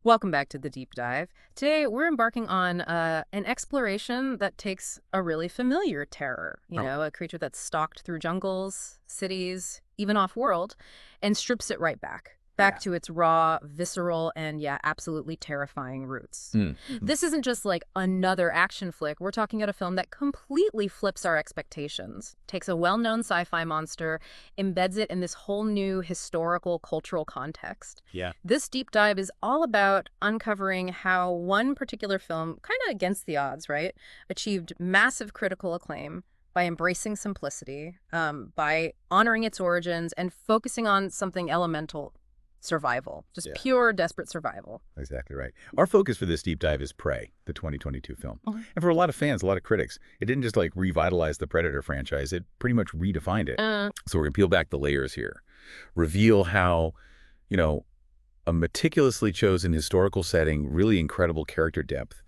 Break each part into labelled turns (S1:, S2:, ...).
S1: Welcome back to the deep dive. Today, we're embarking on an exploration that takes a really familiar terror,
S2: Oh,
S1: a creature that's stalked through jungles, cities, even off-world, and strips it right back
S2: yeah.
S1: to its raw, visceral, and yeah, absolutely terrifying roots.
S2: Mhm.
S1: This isn't just like another action flick. We're talking about a film that completely flips our expectations, takes a well-known sci-fi monster, embeds it in this whole new historical, cultural context.
S2: Yeah.
S1: This deep dive is all about uncovering how one particular film, kind of against the odds, right, achieved massive critical acclaim by embracing simplicity, by honoring its origins, and focusing on something elemental: survival, just
S2: Yeah,
S1: pure, desperate survival.
S2: exactly right. Our focus for this deep dive is Prey, the 2022 film.
S1: Okay.
S2: And for a lot of fans, a lot of critics, it didn't just like revitalize the Predator franchise, it pretty much redefined it. So we're going to peel back the layers here, reveal how, you know, a meticulously chosen historical setting, really incredible character depth,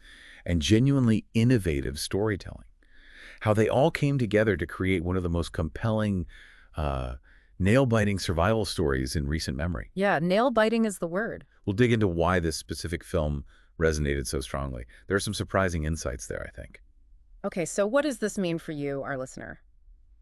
S2: and genuinely innovative storytelling. How they all came together to create one of the most compelling, uh, nail-biting survival stories in recent memory.
S1: Yeah, nail biting is the word.
S2: We'll dig into why this specific film resonated so strongly. There are some surprising insights there, I think.
S1: Okay, so what does this mean for you, our listener?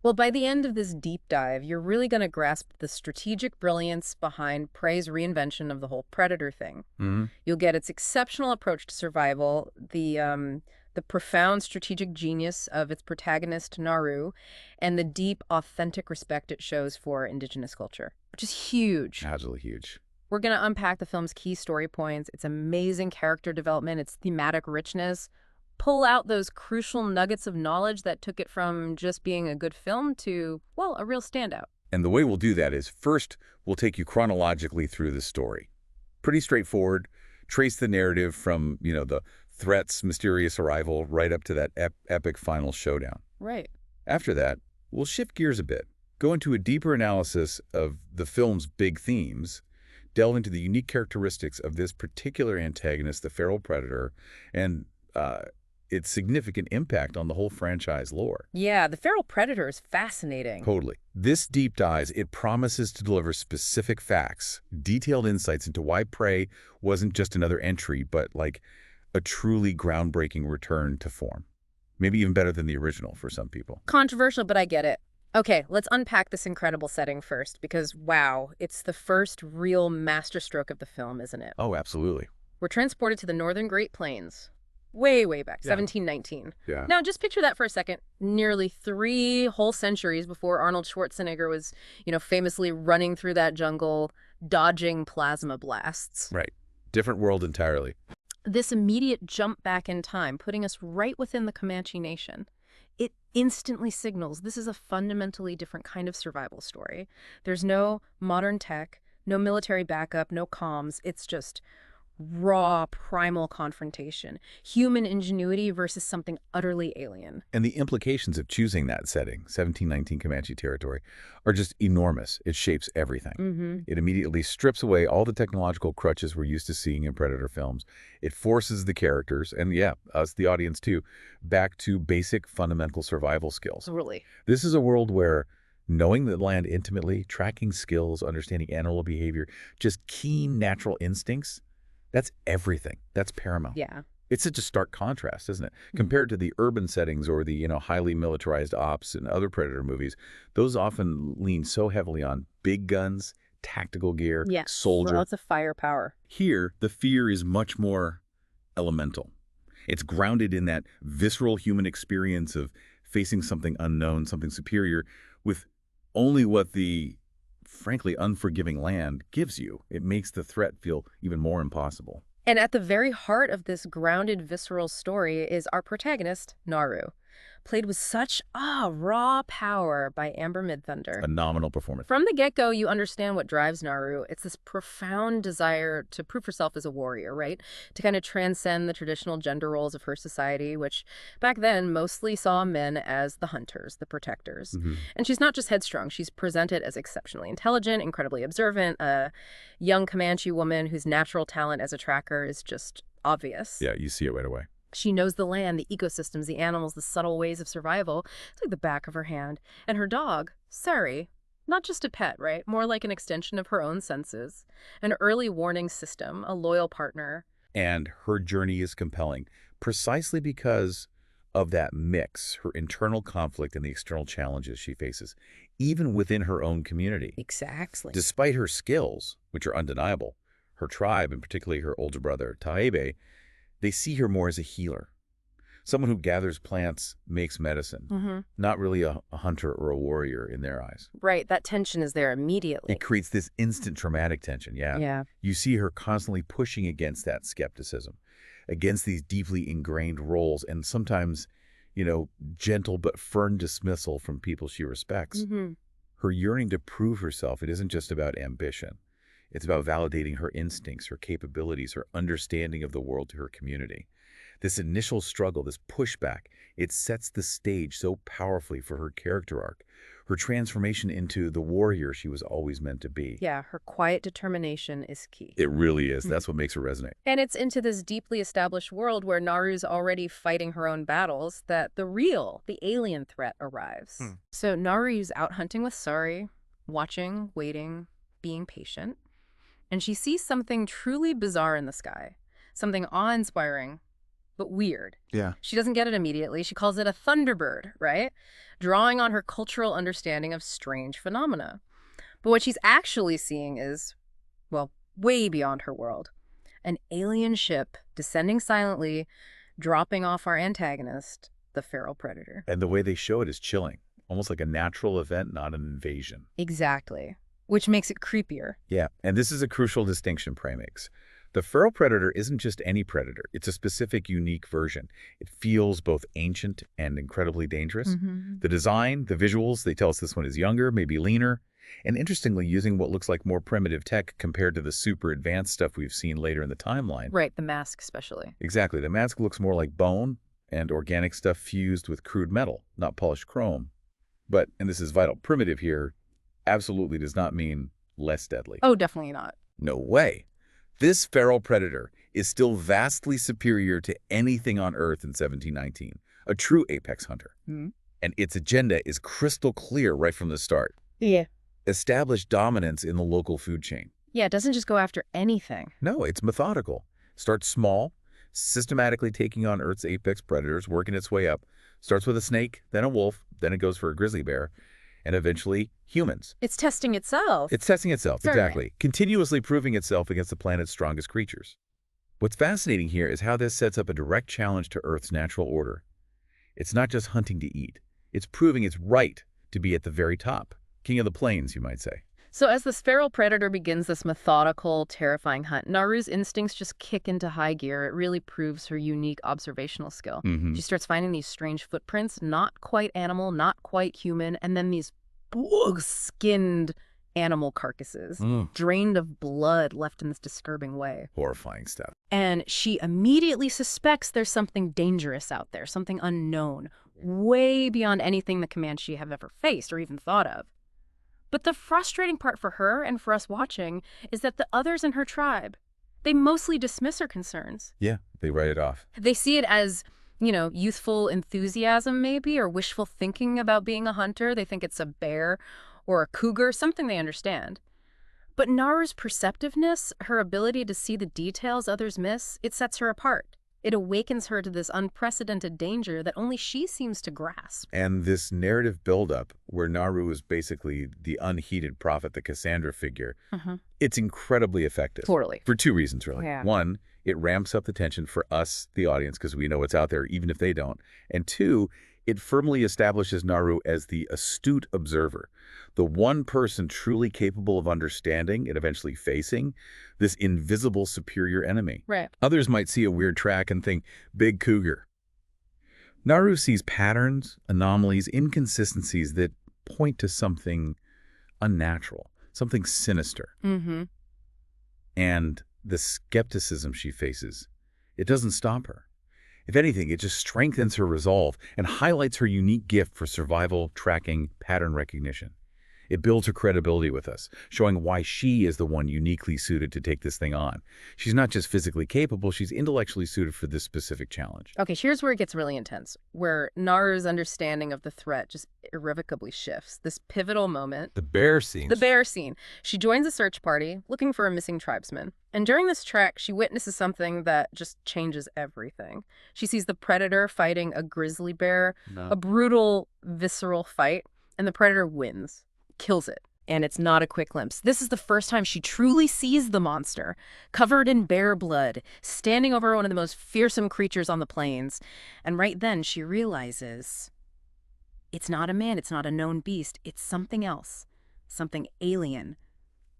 S1: Well, by the end of this deep dive, you're really going to grasp the strategic brilliance behind Prey's reinvention of the whole predator thing.
S2: Hmm.
S1: You'll get its exceptional approach to survival, the profound strategic genius of its protagonist, Naru, and the deep, authentic respect it shows for indigenous culture, which is huge.
S2: Absolutely huge.
S1: We're going to unpack the film's key story points, its amazing character development, its thematic richness, pull out those crucial nuggets of knowledge that took it from just being a good film to, well, a real standout.
S2: And the way we'll do that is first, we'll take you chronologically through the story. Pretty straightforward. Trace the narrative from, the threat's mysterious arrival right up to that epic final showdown.
S1: Right.
S2: After that, we'll shift gears a bit, go into a deeper analysis of the film's big themes, delve into the unique characteristics of this particular antagonist, the feral predator, and its significant impact on the whole franchise lore.
S1: Yeah, the feral predator is fascinating.
S2: Totally. This deep dives, it promises to deliver specific facts, detailed insights into why Prey wasn't just another entry, but like a truly groundbreaking return to form. Maybe even better than the original for some people.
S1: Controversial, but I get it. Okay, let's unpack this incredible setting first, because wow, it's the first real masterstroke of the film, isn't it?
S2: Oh, absolutely.
S1: We're transported to the northern Great Plains. Way, way back,
S2: Yeah.
S1: 1719.
S2: Yeah.
S1: Now, just picture that for a second. Nearly 3 whole centuries before Arnold Schwarzenegger was, famously running through that jungle, dodging plasma blasts.
S2: Right. Different world entirely.
S1: This immediate jump back in time, putting us right within the Comanche Nation. It instantly signals this is a fundamentally different kind of survival story. There's no modern tech, no military backup, no comms. It's just raw, primal confrontation. Human ingenuity versus something utterly alien.
S2: And the implications of choosing that setting, 1719 Comanche territory, are just enormous. It shapes everything.
S1: Mm-hmm.
S2: It immediately strips away all the technological crutches we're used to seeing in Predator films. It forces the characters, and yeah, us, the audience too, back to basic fundamental survival skills.
S1: Totally.
S2: This is a world where knowing the land intimately, tracking skills, understanding animal behavior, just keen natural instincts, that's everything. That's paramount.
S1: Yeah.
S2: It's such a stark contrast, isn't it? Compared to the urban settings or the, highly militarized ops and other Predator movies, those often lean so heavily on big guns, tactical gear,
S1: Yeah.
S2: soldier.
S1: Lots of firepower.
S2: Here, the fear is much more elemental. It's grounded in that visceral human experience of facing something unknown, something superior, with only what the frankly unforgiving land gives you. It makes the threat feel even more impossible.
S1: And at the very heart of this grounded, visceral story is our protagonist, Naru, played with such raw power by Amber Midthunder.
S2: Phenomenal performance.
S1: From the get-go, you understand what drives Naru. It's this profound desire to prove herself as a warrior, right? To kind of transcend the traditional gender roles of her society, which back then mostly saw men as the hunters, the protectors.
S2: Mhm.
S1: And she's not just headstrong. She's presented as exceptionally intelligent, incredibly observant, a young Comanche woman whose natural talent as a tracker is just obvious.
S2: Yeah, you see it right away.
S1: She knows the land, the ecosystems, the animals, the subtle ways of survival. It's like the back of her hand. And her dog, Sari, Not just a pet, right? More like an extension of her own senses, an early warning system, a loyal partner.
S2: And her journey is compelling precisely because of that mix, her internal conflict and the external challenges she faces, even within her own community.
S1: Exactly.
S2: Despite her skills, which are undeniable, her tribe, and particularly her older brother, Taebe, they see her more as a healer. Someone who gathers plants, makes medicine, not really a hunter or a warrior in their eyes.
S1: Right, that tension is there immediately.
S2: It creates this instant traumatic tension, yeah.
S1: Yeah.
S2: You see her constantly pushing against that skepticism, against these deeply ingrained roles, and sometimes, gentle but firm dismissal from people she respects. Her yearning to prove herself, it isn't just about ambition. It's about validating her instincts, her capabilities, her understanding of the world to her community. This initial struggle, this pushback, it sets the stage so powerfully for her character arc, her transformation into the warrior she was always meant to be.
S1: Yeah, her quiet determination is key.
S2: It really is. That's what makes her resonate.
S1: And it's into this deeply established world where Naru's already fighting her own battles that the alien threat arrives. So Naru's out hunting with Sari, watching, waiting, being patient. And she sees something truly bizarre in the sky, something awe-inspiring, but weird.
S2: Yeah.
S1: She doesn't get it immediately. She calls it a thunderbird, right? Drawing on her cultural understanding of strange phenomena. But what she's actually seeing is, well, way beyond her world. An alien ship descending silently, dropping off our antagonist, the feral predator.
S2: And the way they show it is chilling, almost like a natural event, not an invasion.
S1: Exactly. Which makes it creepier.
S2: Yeah, and this is a crucial distinction Prey makes. The feral predator isn't just any predator. It's a specific, unique version. It feels both ancient and incredibly dangerous. The design, the visuals, they tell us this one is younger, maybe leaner, and interestingly using what looks like more primitive tech compared to the super advanced stuff we've seen later in the timeline.
S1: Right, the mask especially.
S2: Exactly. The mask looks more like bone and organic stuff fused with crude metal, not polished chrome. But, and this is vital, primitive here absolutely does not mean less deadly.
S1: Oh, definitely not.
S2: No way. This feral predator is still vastly superior to anything on Earth in 1719, a true apex hunter. And its agenda is crystal clear right from the start.
S1: Yeah.
S2: Establish dominance in the local food chain.
S1: Yeah, it doesn't just go after anything.
S2: No, it's methodical. Starts small, systematically taking on Earth's apex predators, working its way up. Starts with a snake, then a wolf, then it goes for a grizzly bear, and eventually humans.
S1: It's testing itself.
S2: It's testing itself,
S1: Certainly.
S2: exactly. Continuously proving itself against the planet's strongest creatures. What's fascinating here is how this sets up a direct challenge to Earth's natural order. It's not just hunting to eat. It's proving its right to be at the very top. King of the plains, you might say.
S1: So as the feral predator begins this methodical, terrifying hunt, Naru's instincts just kick into high gear. It really proves her unique observational skill. She starts finding these strange footprints, not quite animal, not quite human, and then these skinned animal carcasses, drained of blood, left in this disturbing way.
S2: Horrifying stuff.
S1: And she immediately suspects there's something dangerous out there, something unknown, way beyond anything the Comanche have ever faced or even thought of. But the frustrating part for her and for us watching is that the others in her tribe, they mostly dismiss her concerns.
S2: Yeah, they write it off.
S1: They see it as, youthful enthusiasm maybe, or wishful thinking about being a hunter. They think it's a bear or a cougar, something they understand. But Naru's perceptiveness, her ability to see the details others miss, it sets her apart. It awakens her to this unprecedented danger that only she seems to grasp.
S2: And this narrative buildup, where Naru is basically the unheeded prophet, the Cassandra figure, it's incredibly effective.
S1: Totally.
S2: For two reasons, really.
S1: Yeah.
S2: One, it ramps up the tension for us, the audience, because we know what's out there, even if they don't. And two, it firmly establishes Naru as the astute observer, the one person truly capable of understanding and eventually facing this invisible superior enemy.
S1: Right.
S2: Others might see a weird track and think, big cougar. Naru sees patterns, anomalies, inconsistencies that point to something unnatural, something sinister. And the skepticism she faces, it doesn't stop her. If anything, it just strengthens her resolve and highlights her unique gift for survival, tracking, pattern recognition. It builds her credibility with us, showing why she is the one uniquely suited to take this thing on. She's not just physically capable, she's intellectually suited for this specific challenge.
S1: Okay, here's where it gets really intense, where Naru's understanding of the threat just irrevocably shifts. This pivotal moment.
S2: The bear scene.
S1: The bear scene. She joins a search party looking for a missing tribesman. And during this trek, she witnesses something that just changes everything. She sees the predator fighting a grizzly bear, a brutal, visceral fight, and the predator wins, kills it. And it's not a quick glimpse. This is the first time she truly sees the monster, covered in bear blood, standing over one of the most fearsome creatures on the plains. And right then she realizes it's not a man, it's not a known beast, it's something else, something alien,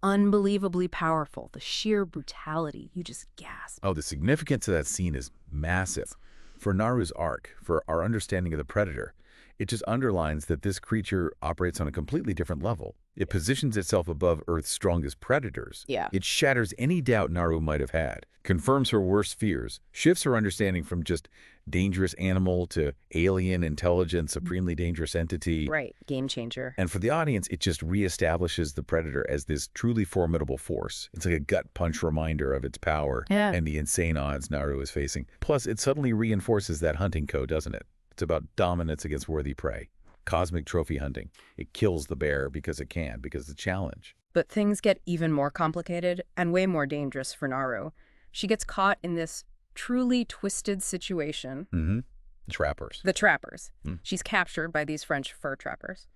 S1: unbelievably powerful. The sheer brutality, you just gasp.
S2: Oh, the significance of that scene is massive. For Naru's arc, for our understanding of the predator, it just underlines that this creature operates on a completely different level. It positions itself above Earth's strongest predators.
S1: Yeah.
S2: It shatters any doubt Naru might have had, confirms her worst fears, shifts her understanding from just dangerous animal to alien, intelligent, supremely dangerous entity.
S1: Right. Game changer.
S2: And for the audience, it just reestablishes the predator as this truly formidable force. It's like a gut punch reminder of its power and the insane odds Naru is facing. Plus, it suddenly reinforces that hunting code, doesn't it? It's about dominance against worthy prey. Cosmic trophy hunting. It kills the bear because it can, because it's a challenge.
S1: But things get even more complicated and way more dangerous for Naru. She gets caught in this truly twisted situation.
S2: The trappers.
S1: The trappers. She's captured by these French fur trappers.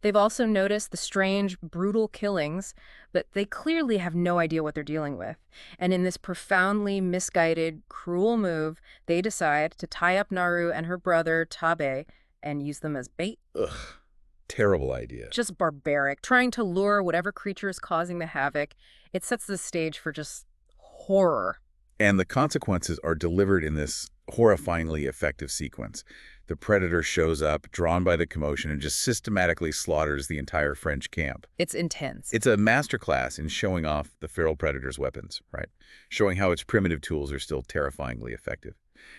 S1: They've also noticed the strange, brutal killings, but they clearly have no idea what they're dealing with. And in this profoundly misguided, cruel move, they decide to tie up Naru and her brother, Tabe, and use them as bait.
S2: Ugh. Terrible idea.
S1: Just barbaric, trying to lure whatever creature is causing the havoc. It sets the stage for just horror.
S2: And the consequences are delivered in this horrifyingly effective sequence. The predator shows up, drawn by the commotion, and just systematically slaughters the entire French camp.
S1: It's intense.
S2: It's a masterclass in showing off the feral predator's weapons, right? Showing how its primitive tools are still terrifyingly effective.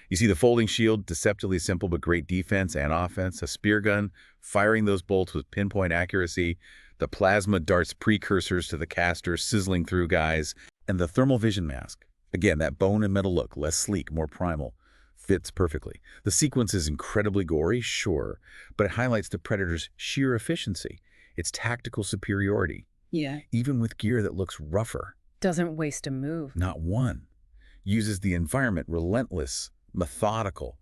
S2: You see the folding shield, deceptively simple but great defense and offense, a spear gun, firing those bolts with pinpoint accuracy, the plasma darts precursors to the caster sizzling through guys, and the thermal vision mask. Again, that bone and metal look, less sleek, more primal, fits perfectly. The sequence is incredibly gory, sure, but it highlights the predator's sheer efficiency, its tactical superiority.
S1: Yeah.
S2: Even with gear that looks rougher.
S1: Doesn't waste a move.
S2: Not one. Uses the environment relentless, methodical.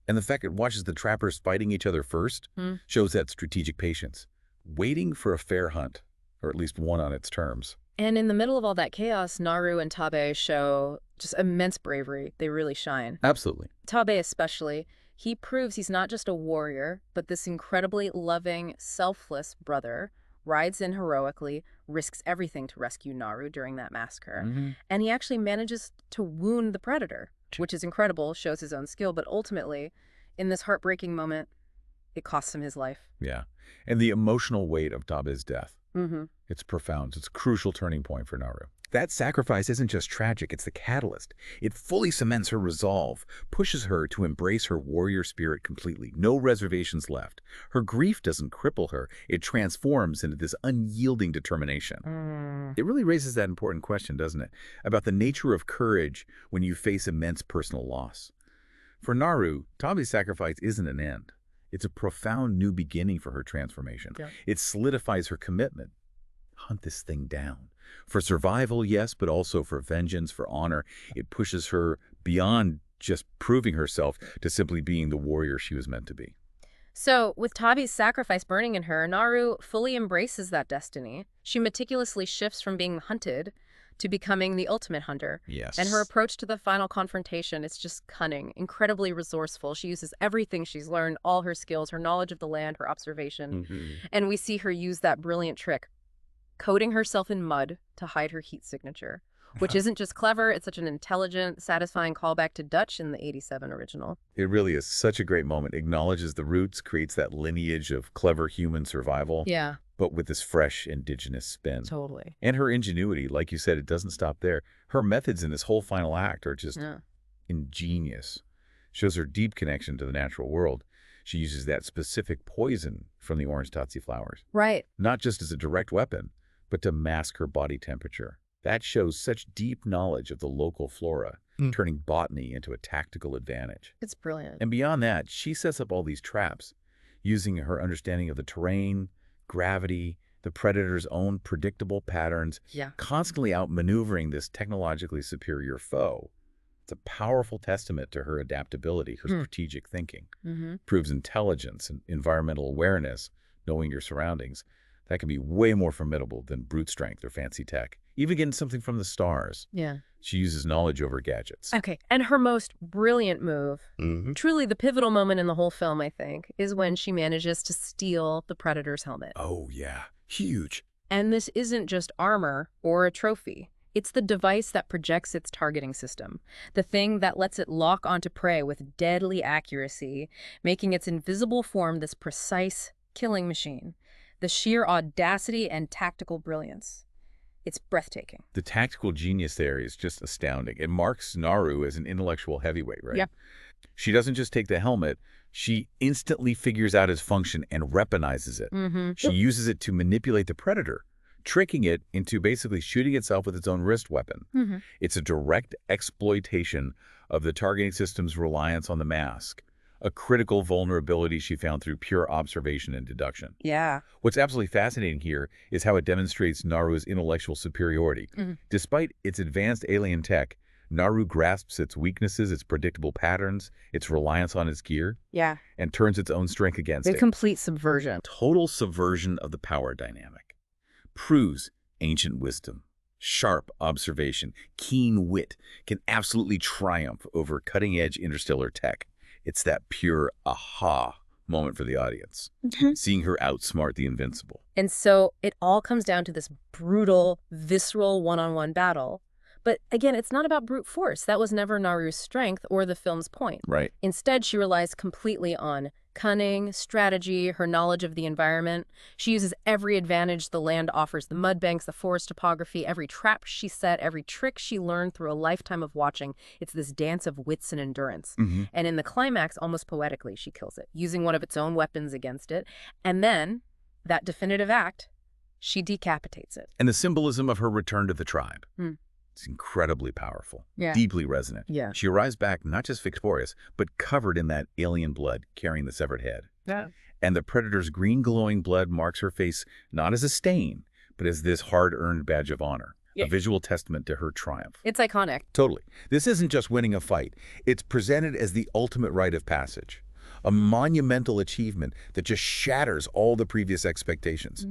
S2: And the fact it watches the trappers fighting each other first shows that strategic patience. Waiting for a fair hunt, or at least one on its terms.
S1: And in the middle of all that chaos, Naru and Tabe show just immense bravery. They really shine.
S2: Absolutely.
S1: Tabe especially. He proves he's not just a warrior, but this incredibly loving, selfless brother. Rides in heroically, risks everything to rescue Naru during that massacre. And he actually manages to wound the predator, which is incredible, shows his own skill. But ultimately, in this heartbreaking moment, it costs him his life.
S2: Yeah. And the emotional weight of Tabe's death. It's profound. It's a crucial turning point for Naru. That sacrifice isn't just tragic, it's the catalyst. It fully cements her resolve, pushes her to embrace her warrior spirit completely. No reservations left. Her grief doesn't cripple her. It transforms into this unyielding determination. It really raises that important question, doesn't it? About the nature of courage when you face immense personal loss. For Naru, Tabe's sacrifice isn't an end. It's a profound new beginning for her transformation. It solidifies her commitment. Hunt this thing down. For survival, yes, but also for vengeance, for honor. It pushes her beyond just proving herself to simply being the warrior she was meant to be.
S1: So, with Tabe's sacrifice burning in her, Naru fully embraces that destiny. She meticulously shifts from being hunted to becoming the ultimate hunter.
S2: Yes.
S1: And her approach to the final confrontation is just cunning, incredibly resourceful. She uses everything she's learned, all her skills, her knowledge of the land, her observation. And we see her use that brilliant trick, coating herself in mud to hide her heat signature, which isn't just clever, it's such an intelligent, satisfying callback to Dutch in the '87 original.
S2: It really is such a great moment. Acknowledges the roots, creates that lineage of clever human survival.
S1: Yeah.
S2: But with this fresh indigenous spin.
S1: Totally.
S2: And her ingenuity, like you said, it doesn't stop there. Her methods in this whole final act are just ingenious. Shows her deep connection to the natural world. She uses that specific poison from the orange Tatsi flowers,
S1: Right.
S2: not just as a direct weapon, but to mask her body temperature. That shows such deep knowledge of the local flora, turning botany into a tactical advantage.
S1: It's brilliant.
S2: And beyond that, she sets up all these traps, using her understanding of the terrain, gravity, the predator's own predictable patterns,
S1: Yeah.
S2: constantly outmaneuvering this technologically superior foe. It's a powerful testament to her adaptability, her strategic thinking. Proves intelligence and environmental awareness, knowing your surroundings. That can be way more formidable than brute strength or fancy tech. Even getting something from the stars.
S1: Yeah.
S2: She uses knowledge over gadgets.
S1: Okay, and her most brilliant move, truly the pivotal moment in the whole film, I think, is when she manages to steal the Predator's helmet.
S2: Oh, yeah. Huge.
S1: And this isn't just armor or a trophy. It's the device that projects its targeting system, the thing that lets it lock onto prey with deadly accuracy, making its invisible form this precise killing machine. The sheer audacity and tactical brilliance. It's breathtaking.
S2: The tactical genius there is just astounding. It marks Naru as an intellectual heavyweight, right?
S1: Yeah.
S2: She doesn't just take the helmet, she instantly figures out its function and weaponizes it. She uses it to manipulate the predator, tricking it into basically shooting itself with its own wrist weapon. It's a direct exploitation of the targeting system's reliance on the mask, a critical vulnerability she found through pure observation and deduction.
S1: Yeah.
S2: What's absolutely fascinating here is how it demonstrates Naru's intellectual superiority. Despite its advanced alien tech, Naru grasps its weaknesses, its predictable patterns, its reliance on its gear,
S1: Yeah.
S2: and turns its own strength against
S1: The
S2: it.
S1: complete subversion.
S2: Total subversion of the power dynamic. Proves ancient wisdom, sharp observation, keen wit can absolutely triumph over cutting-edge interstellar tech. It's that pure aha moment for the audience, seeing her outsmart the invincible.
S1: And so it all comes down to this brutal, visceral one-on-one battle. But again, it's not about brute force. That was never Naru's strength or the film's point.
S2: Right.
S1: Instead, she relies completely on cunning, strategy, her knowledge of the environment. She uses every advantage the land offers, the mud banks, the forest topography, every trap she set, every trick she learned through a lifetime of watching. It's this dance of wits and endurance. And in the climax, almost poetically, she kills it, using one of its own weapons against it. And then, that definitive act, she decapitates it.
S2: And the symbolism of her return to the tribe. It's incredibly powerful, deeply resonant.
S1: Yeah.
S2: She arrives back not just victorious, but covered in that alien blood, carrying the severed head.
S1: Yeah.
S2: And the predator's green glowing blood marks her face not as a stain, but as this hard-earned badge of honor, a visual testament to her triumph.
S1: It's iconic.
S2: Totally. This isn't just winning a fight. It's presented as the ultimate rite of passage, a monumental achievement that just shatters all the previous expectations.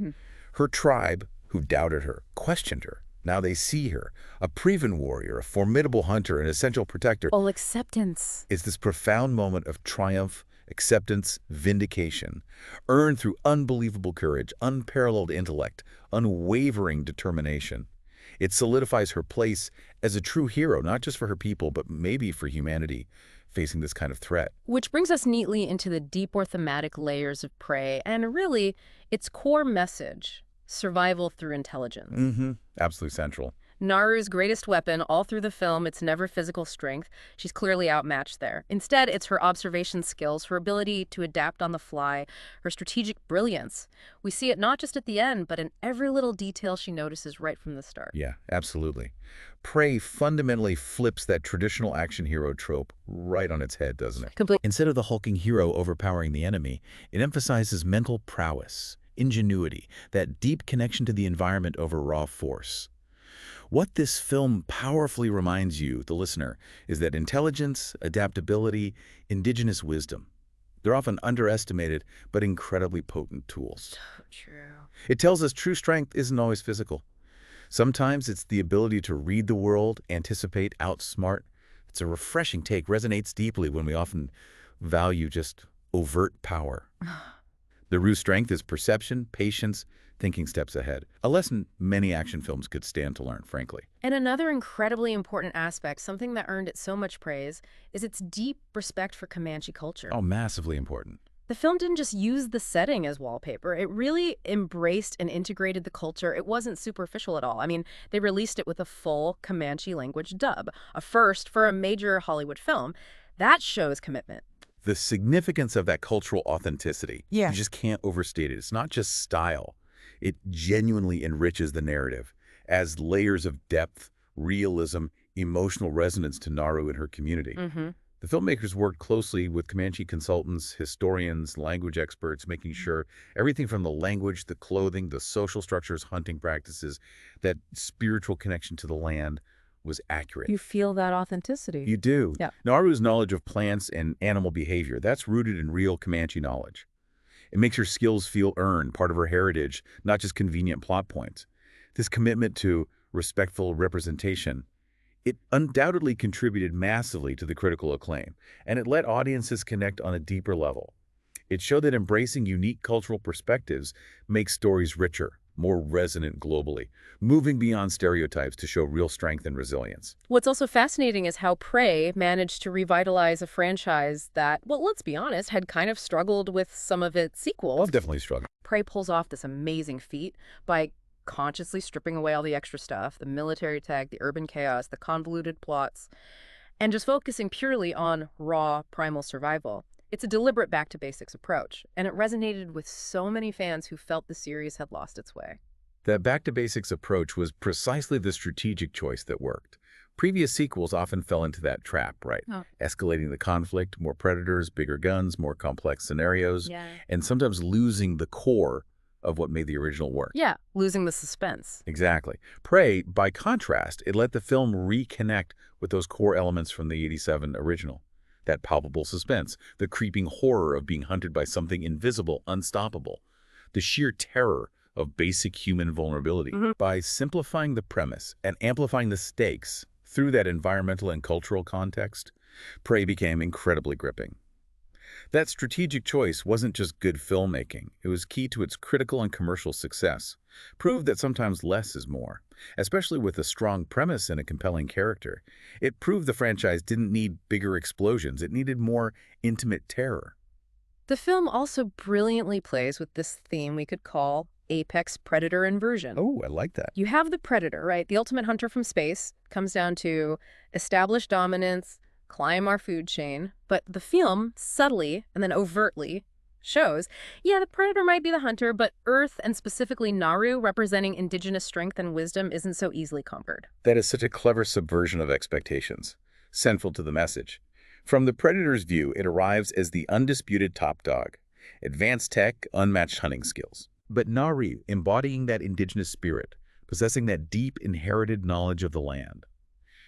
S2: Her tribe, who doubted her, questioned her. Now they see her, a proven warrior, a formidable hunter, an essential protector.
S1: All acceptance.
S2: It's this profound moment of triumph, acceptance, vindication, earned through unbelievable courage, unparalleled intellect, unwavering determination. It solidifies her place as a true hero, not just for her people, but maybe for humanity facing this kind of threat.
S1: Which brings us neatly into the deeper thematic layers of Prey, and really, its core message. Survival through intelligence.
S2: Absolutely central.
S1: Naru's greatest weapon all through the film, it's never physical strength. She's clearly outmatched there. Instead, it's her observation skills, her ability to adapt on the fly, her strategic brilliance. We see it not just at the end, but in every little detail she notices right from the start.
S2: Yeah, absolutely. Prey fundamentally flips that traditional action hero trope right on its head, doesn't it?
S1: Complete.
S2: Instead of the hulking hero overpowering the enemy, it emphasizes mental prowess, ingenuity, that deep connection to the environment over raw force. What this film powerfully reminds you, the listener, is that intelligence, adaptability, indigenous wisdom, they're often underestimated but incredibly potent tools.
S1: So true.
S2: It tells us true strength isn't always physical. Sometimes it's the ability to read the world, anticipate, outsmart. It's a refreshing take, resonates deeply when we often value just overt power. The Naru's strength is perception, patience, thinking steps ahead. A lesson many action films could stand to learn, frankly.
S1: And another incredibly important aspect, something that earned it so much praise, is its deep respect for Comanche culture.
S2: Oh, massively important.
S1: The film didn't just use the setting as wallpaper. It really embraced and integrated the culture. It wasn't superficial at all. I mean, they released it with a full Comanche language dub, a first for a major Hollywood film. That shows commitment.
S2: The significance of that cultural authenticity,
S3: Yeah.
S2: you just can't overstate it. It's not just style. It genuinely enriches the narrative, adds layers of depth, realism, emotional resonance to Naru and her community. The filmmakers worked closely with Comanche consultants, historians, language experts, making sure everything from the language, the clothing, the social structures, hunting practices, that spiritual connection to the land was accurate.
S1: You feel that authenticity.
S2: You do.
S1: Yeah.
S2: Naru's knowledge of plants and animal behavior, that's rooted in real Comanche knowledge. It makes her skills feel earned, part of her heritage, not just convenient plot points. This commitment to respectful representation, it undoubtedly contributed massively to the critical acclaim, and it let audiences connect on a deeper level. It showed that embracing unique cultural perspectives makes stories richer, more resonant globally, moving beyond stereotypes to show real strength and resilience.
S1: What's also fascinating is how Prey managed to revitalize a franchise that, well, let's be honest, had kind of struggled with some of its sequels.
S2: I've definitely struggled.
S1: Prey pulls off this amazing feat by consciously stripping away all the extra stuff, the military tech, the urban chaos, the convoluted plots, and just focusing purely on raw, primal survival. It's a deliberate back-to-basics approach, and it resonated with so many fans who felt the series had lost its way.
S2: That back-to-basics approach was precisely the strategic choice that worked. Previous sequels often fell into that trap, right?
S1: Oh.
S2: Escalating the conflict, more predators, bigger guns, more complex scenarios,
S1: Yeah.
S2: and sometimes losing the core of what made the original work.
S1: Yeah, losing the suspense.
S2: Exactly. Prey, by contrast, it let the film reconnect with those core elements from the '87 original. That palpable suspense, the creeping horror of being hunted by something invisible, unstoppable, the sheer terror of basic human vulnerability. By simplifying the premise and amplifying the stakes through that environmental and cultural context, Prey became incredibly gripping. That strategic choice wasn't just good filmmaking. It was key to its critical and commercial success. Proved that sometimes less is more, especially with a strong premise and a compelling character. It proved the franchise didn't need bigger explosions. It needed more intimate terror.
S1: The film also brilliantly plays with this theme we could call apex predator inversion.
S2: Oh, I like that.
S1: You have the predator, right? The ultimate hunter from space. Comes down to establish dominance, climb our food chain. But the film subtly and then overtly shows, yeah, the predator might be the hunter, but Earth, and specifically Naru, representing indigenous strength and wisdom, isn't so easily conquered.
S2: That is such a clever subversion of expectations, central to the message. From the predator's view, it arrives as the undisputed top dog. Advanced tech, unmatched hunting skills. But Naru, embodying that indigenous spirit, possessing that deep inherited knowledge of the land.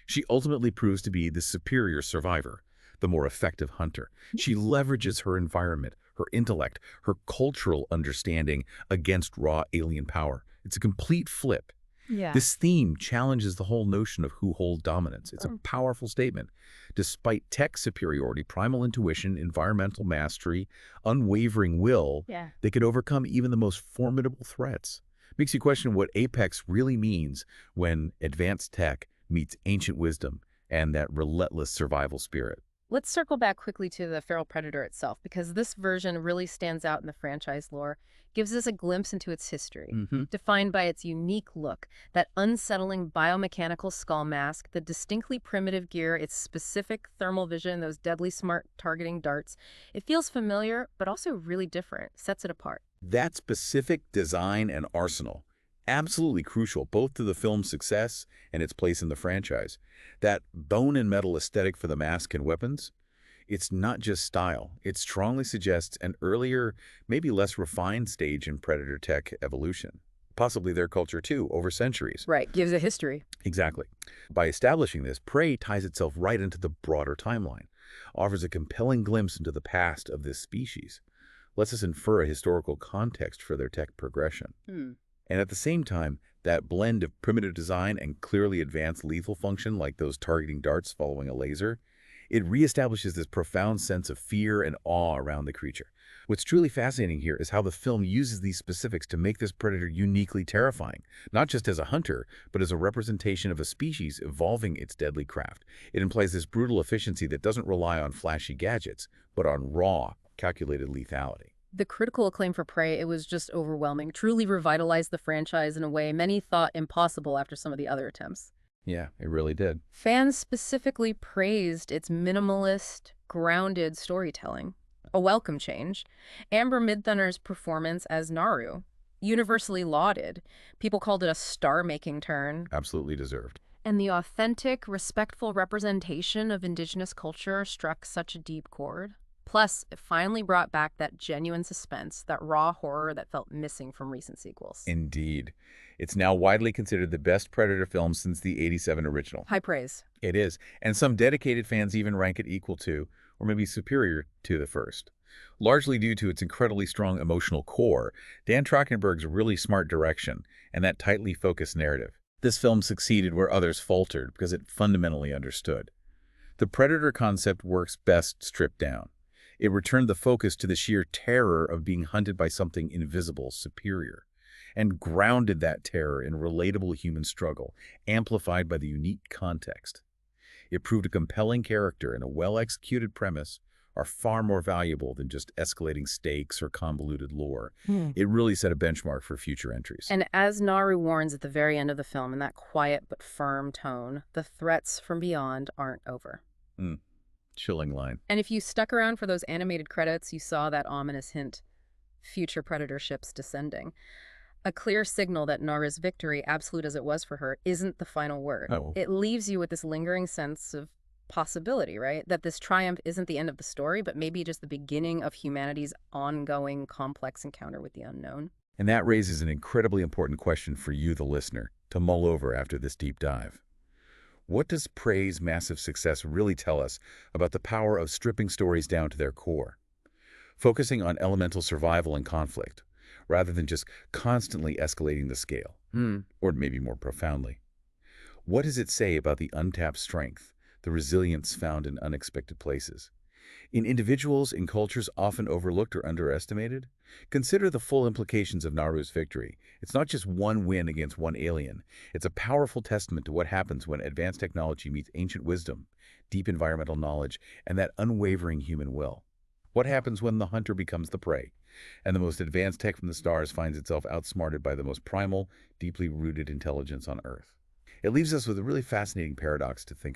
S2: She ultimately proves to be the superior survivor, the more effective hunter. She leverages her environment, her intellect, her cultural understanding against raw alien power. It's a complete flip.
S1: Yeah.
S2: This theme challenges the whole notion of who holds dominance. It's a powerful statement. Despite tech superiority, primal intuition, environmental mastery, unwavering will, they could overcome even the most formidable threats. Makes you question what apex really means when advanced tech meets ancient wisdom and that relentless survival spirit.
S1: Let's circle back quickly to the feral predator itself, because this version really stands out in the franchise lore, gives us a glimpse into its history, defined by its unique look, that unsettling biomechanical skull mask, the distinctly primitive gear, its specific thermal vision, those deadly smart targeting darts. It feels familiar, but also really different, sets it apart.
S2: That specific design and arsenal, absolutely crucial both to the film's success and its place in the franchise. That bone and metal aesthetic for the mask and weapons, it's not just style. It strongly suggests an earlier, maybe less refined stage in predator tech evolution. Possibly their culture too, over centuries.
S1: Right, gives a history.
S2: Exactly. By establishing this, Prey ties itself right into the broader timeline, offers a compelling glimpse into the past of this species, lets us infer a historical context for their tech progression. And at the same time, that blend of primitive design and clearly advanced lethal function, like those targeting darts following a laser, it reestablishes this profound sense of fear and awe around the creature. What's truly fascinating here is how the film uses these specifics to make this predator uniquely terrifying, not just as a hunter, but as a representation of a species evolving its deadly craft. It implies this brutal efficiency that doesn't rely on flashy gadgets, but on raw, calculated lethality.
S1: The critical acclaim for Prey, it was just overwhelming. Truly revitalized the franchise in a way many thought impossible after some of the other attempts.
S2: Yeah, it really did.
S1: Fans specifically praised its minimalist, grounded storytelling, a welcome change. Amber Midthunder's performance as Naru, universally lauded. People called it a star-making turn.
S2: Absolutely deserved.
S1: And the authentic, respectful representation of indigenous culture struck such a deep chord. Plus, it finally brought back that genuine suspense, that raw horror that felt missing from recent sequels.
S2: Indeed. It's now widely considered the best Predator film since the '87 original.
S1: High praise.
S2: It is, and some dedicated fans even rank it equal to, or maybe superior to, the first. Largely due to its incredibly strong emotional core, Dan Trachtenberg's really smart direction, and that tightly focused narrative. This film succeeded where others faltered because it fundamentally understood. The Predator concept works best stripped down. It returned the focus to the sheer terror of being hunted by something invisible, superior, and grounded that terror in relatable human struggle, amplified by the unique context. It proved a compelling character and a well-executed premise are far more valuable than just escalating stakes or convoluted lore. It really set a benchmark for future entries.
S1: And as Naru warns at the very end of the film in that quiet but firm tone, the threats from beyond aren't over.
S2: Chilling line.
S1: And if you stuck around for those animated credits, you saw that ominous hint, future Predator ships descending. A clear signal that Naru's victory, absolute as it was for her, isn't the final word.
S2: Oh.
S1: It leaves you with this lingering sense of possibility, right? That this triumph isn't the end of the story, but maybe just the beginning of humanity's ongoing complex encounter with the unknown.
S2: And that raises an incredibly important question for you, the listener, to mull over after this deep dive. What does Prey's massive success really tell us about the power of stripping stories down to their core? Focusing on elemental survival and conflict, rather than just constantly escalating the scale, or maybe more profoundly. What does it say about the untapped strength, the resilience found in unexpected places? In individuals and cultures often overlooked or underestimated? Consider the full implications of Naru's victory. It's not just one win against one alien. It's a powerful testament to what happens when advanced technology meets ancient wisdom, deep environmental knowledge, and that unwavering human will. What happens when the hunter becomes the prey, and the most advanced tech from the stars finds itself outsmarted by the most primal, deeply rooted intelligence on Earth? It leaves us with a really fascinating paradox to think about.